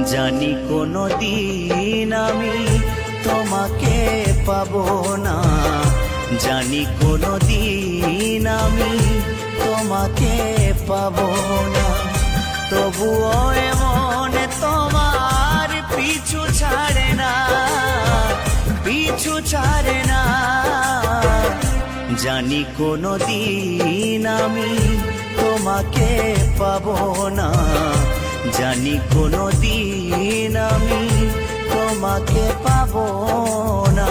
জানি কোনো দিন আমি তোমাকে পাবো না, জানি কোনো দিন আমি তোমাকে পাবো না। তবুও এমন তোমার পিছু ছাড়ে না, পিছু ছাড়ে না। জানি কোনো দিন আমি তোমাকে পাবো না, জানি কোনো দিন আমি তোমাকে পাবো না।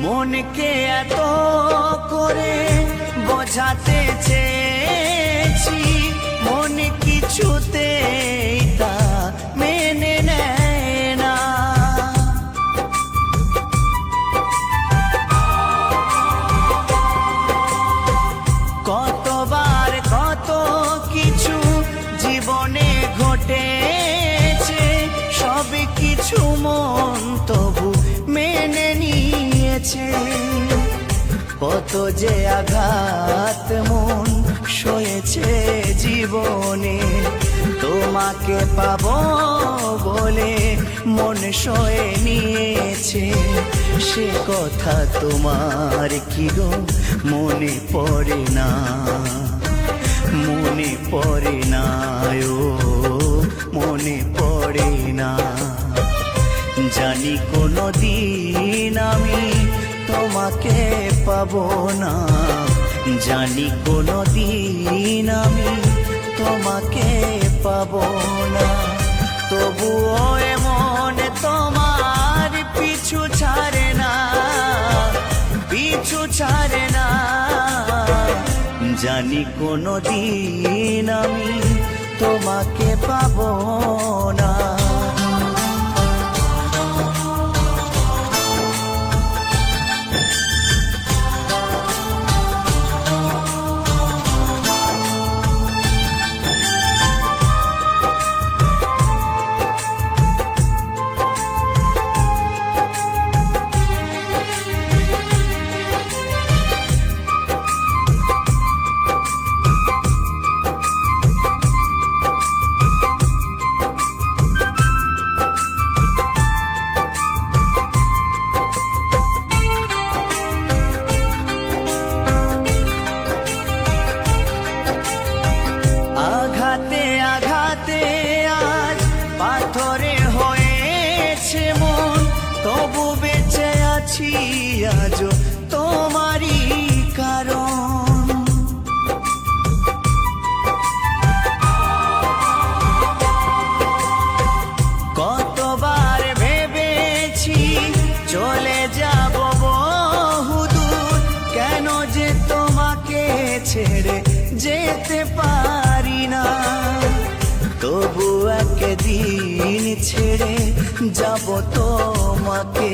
মনকে এত করে বোঝাতে চেয়েছি, মন কিছুতেই তা মেনে নেয় না। কতবার কত কিছু জীবনে ঘটেছে, সব কিছু মন তবু মেনে নিয়েছে। কত যে আঘাত মন সয়েছে জীবনে, তোমাকে পাবো বলে মন সয়ে নিয়েছে। সে কথা তোমার কি গো মনে পড়ে না, মনে পড়ে না, ও মনে পড়ে না। জানি কোনো দিন আমি তোমাকে পাবো না, জানি কোনো দিন আমি তোমাকে পাবো না। তবুও এমন তোমার পিছু ছাড়ে না, পিছু ছাড়ে না। জানি কোনো দিন আমি তোমাকে পাবো না। আঘাতে আঘাতে আজ পাথরে হয়েছে মন, তবু বেঁচে আছি আজও তোমারই কারণ। কতবার ভেবেছি চলে যাব বহুদূর, কেন যে তোমাকে ছেড়ে যেতে পারি না। তবু একদিন ছেড়ে যাব তোমাকে,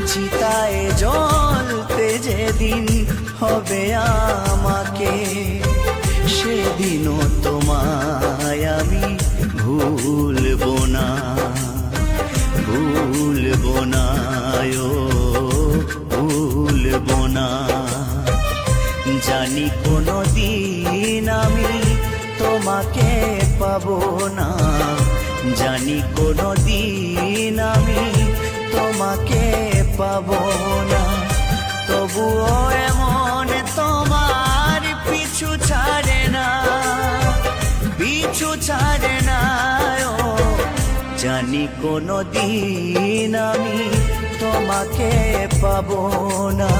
চিতায় জ্বলতে যেদিন হবে আমাকে। সেদিনও তোমায় আমি ভুলবো না, ভুলবো না, ও ভুলবো না। জানি কোনো দিন আমি তোমাকে পাবো না, জানি কোনো দিন আমি তোমাকে পাবো না। তবুও এমন তোমার পিছু ছাড়ে না, পিছু ছাড়ে না। ও জানি কোনো দিন আমি তোমাকে পাবো না।